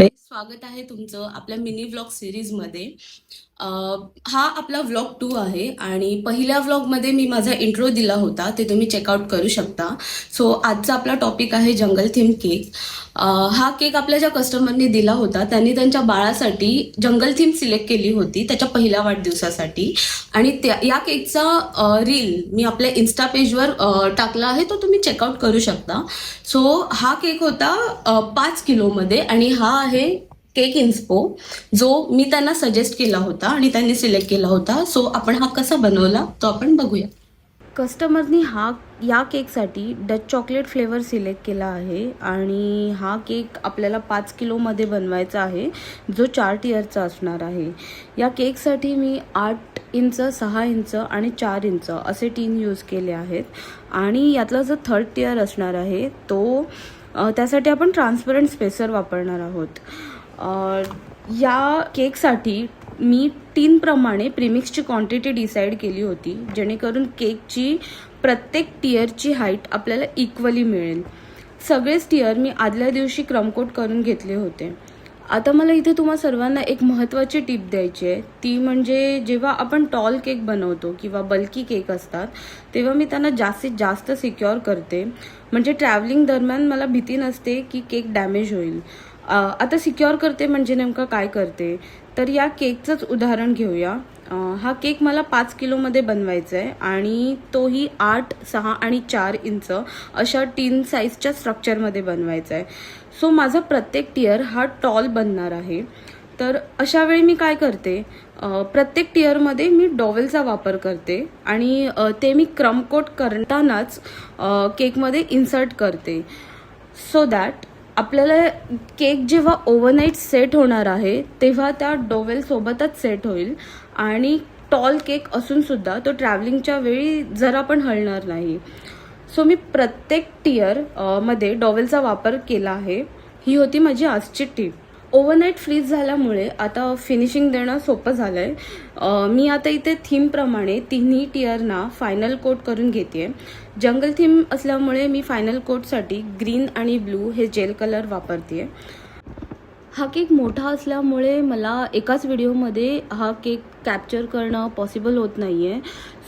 स्वागत आहे तुमचं आपल्या मिनी व्लॉग सिरीजमध्ये. हा आपला व्लॉग 2 आहे आणि पहिल्या व्लॉगमध्ये मी माझा इंट्रो दिला होता, ते तुम्ही चेकआउट करू शकता. सो आजचा आपला टॉपिक आहे जंगल थीम केक. हा केक आपल्या ज्या कस्टमरने दिला होता त्यांनी त्यांच्या बाळासाठी जंगल थीम सिलेक्ट केली होती त्याच्या पहिल्या वाढदिवसासाठी, आणि या केकचा रील मी आपल्या इन्स्टा पेजवर टाकला आहे, तो तुम्ही चेकआउट करू शकता. सो हा केक होता 5 किलोमध्ये आणि हा आहे केक इन्स्पो, जो मी त्यांना सजेस्ट केला होता आणि त्यांनी सिलेक्ट केला होता. सो आपण हा कसा बनवला तो आपण बघूया. कस्टमरनी या केकसाठी डच चॉकलेट फ्लेवर सिलेक्ट केला आहे आणि हा केक आपल्याला 5 किलोमध्ये बनवायचा आहे, जो 4 टियरचा असणार आहे. या केकसाठी मी 8 इंच, 6 इंच आणि 4 इंच असे टीन यूज केले आहेत. आणि यातला जो 3rd टियर असणार आहे तो त्यासाठी आपण ट्रान्सपरंट स्पेसर वापरणार आहोत. या केकसाठी मी 3 प्रमाणे प्रीमिक्सची क्वांटिटी डिसाईड केली होती, जेणेकरून केकची प्रत्येक टियरची हाईट आपल्याला इक्वली मिळेल. सगळेच टियर मी आदल्या दिवशी क्रमकोट करून घेतले होते. आता मला इथे तुम्हा सर्वांना एक महत्त्वाची टिप द्यायची आहे, ती म्हणजे जेव्हा आपण टॉल केक बनवतो किंवा बल्की केक असतात तेव्हा मी त्यांना जास्तीत जास्त सिक्युअर करते, म्हणजे ट्रॅव्हलिंग दरम्यान मला भीती नसते की केक डॅमेज होईल. आता सिक्युअर करते म्हणजे नेमकं काय करते, तर या केकचंच उदाहरण घेऊया. हा केक मला 5 किलोमध्ये बनवायचा आहे आणि तोही 8, 6 आणि 4 इंच अशा टीन साईजच्या स्ट्रक्चरमध्ये बनवायचा आहे. सो माझा प्रत्येक टियर हा टॉल बनणार आहे. तर अशा वेळी मी काय करते, प्रत्येक टियरमध्ये मी डॉवेलचा वापर करते आणि ते मी क्रमकोट करतानाच केकमध्ये इन्सर्ट करते, सो दॅट आपल्याला केक जेव्हा ओव्हरनाईट सेट होणार आहे तेव्हा त्या डोवेलसोबतच सेट होईल आणि टॉल केक असूनसुद्धा तो ट्रॅव्हलिंगच्या वेळी जरा पण हलणार नाही. सो मी प्रत्येक टियर मध्ये डॉवेलचा वापर केला आहे. ही होती माझी आजची टिप. ओव्हरनाईट फ्रीज झाल्यामुळे आता फिनिशिंग देणं सोपं झालं आहे. मी आता इथे थीमप्रमाणे तिन्ही टियरना फायनल कोट करून घेते. जंगल थीम असल्यामुळे मी फायनल कोटसाठी ग्रीन आणि ब्लू हे जेल कलर वापरते. हा केक मोठा असल्यामुळे मला एकाच व्हिडिओमध्ये हा केक कॅप्चर करणं पॉसिबल होत नाही आहे.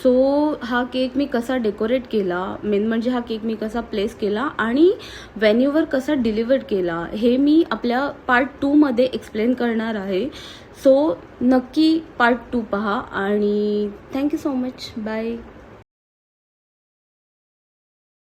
सो हा केक मी कसा डेकोरेट केला, मेन म्हणजे हा केक मी कसा प्लेस केला आणि व्हेन्यूवर कसा डिलिव्हर केला, हे मी आपल्या पार्ट 2मध्ये एक्सप्लेन करणार आहे. सो नक्की पार्ट 2 पहा आणि थँक्यू सो मच. बाय.